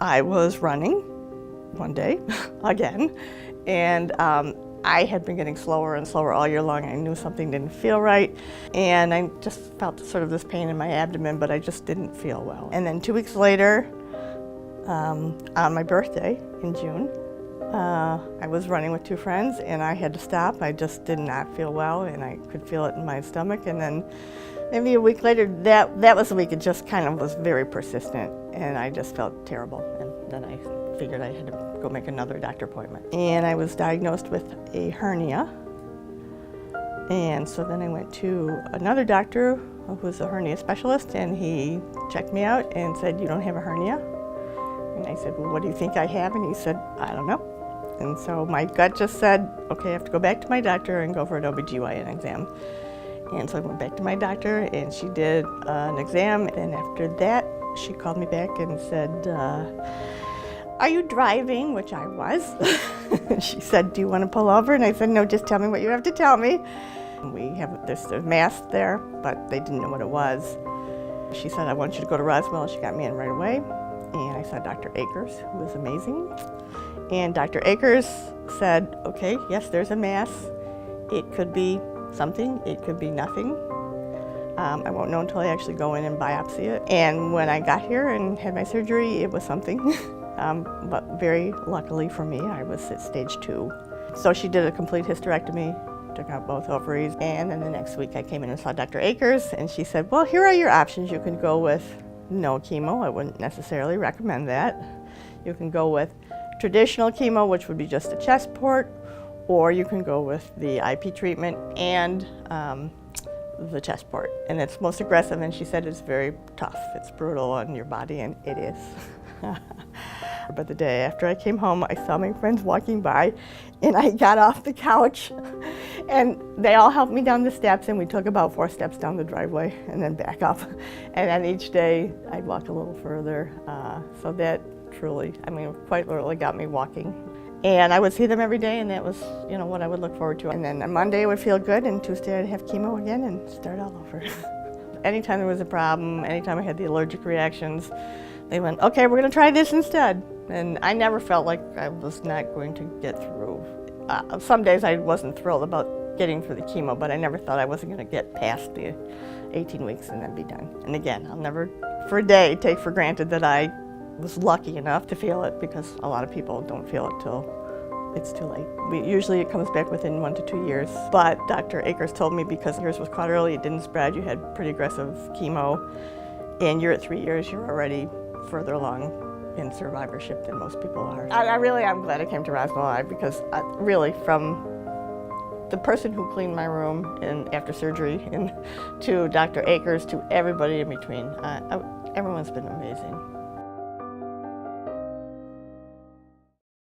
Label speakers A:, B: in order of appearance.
A: I was running one day, again, and I had been getting slower and slower all year long. I knew something didn't feel right, and I just felt sort of this pain in my abdomen, but I just didn't feel well. And then 2 weeks later, on my birthday in June, I was running with two friends, and I had to stop. I just did not feel well, and I could feel it in my stomach. And then maybe a week later, that was the week it just kind of was very persistent, and I just felt terrible. And then I figured I had to go make another doctor appointment. And I was diagnosed with a hernia. And so then I went to another doctor who was a hernia specialist, and he checked me out and said, "You don't have a hernia." And I said, "Well, what do you think I have?" And he said, "I don't know." And so my gut just said, okay, I have to go back to my doctor and go for an OB/GYN exam. And so I went back to my doctor, and she did an exam. And after that, she called me back and said, "Are you driving?" Which I was. She said, "Do you want to pull over?" And I said, "No, just tell me what you have to tell me." There's a mass there, but they didn't know what it was. She said, "I want you to go to Roswell." She got me in right away. And I saw Dr. Akers, who was amazing. And Dr. Akers said, "Okay, yes, there's a mass. It could be something, it could be nothing. I won't know until I actually go in and biopsy it." And when I got here and had my surgery, it was something. But very luckily for me, I was at stage 2. So she did a complete hysterectomy, took out both ovaries. And then the next week I came in and saw Dr. Akers, and she said, "Well, here are your options. You can go with no chemo." I wouldn't necessarily recommend that. You can go with traditional chemo, which would be just a chest port, or you can go with the IP treatment and the chest port. And it's most aggressive, and she said it's very tough. It's brutal on your body, and it is. But the day after I came home, I saw my friends walking by, and I got off the couch, and they all helped me down the steps, and we took about 4 steps down the driveway and then back up. And then each day I'd walk a little further. So that truly, quite literally got me walking. And I would see them every day, and that was, what I would look forward to. And then on Monday I would feel good, and Tuesday I'd have chemo again and start all over. Anytime there was a problem, anytime I had the allergic reactions, they went, "Okay, we're gonna try this instead." And I never felt like I was not going to get through. Some days I wasn't thrilled about getting through the chemo, but I never thought I wasn't gonna get past the 18 weeks and then be done. And again, I'll never for a day take for granted that I was lucky enough to feel it, because a lot of people don't feel it till it's too late. Usually it comes back within 1 to 2 years. But Dr. Akers told me because yours was caught early, it didn't spread, you had pretty aggressive chemo, and you're at 3 years, you're already further along in survivorship than most people are. I'm glad I came to Roswell, because really, from the person who cleaned my room and after surgery, and to Dr. Akers, to everybody in between, everyone's been amazing.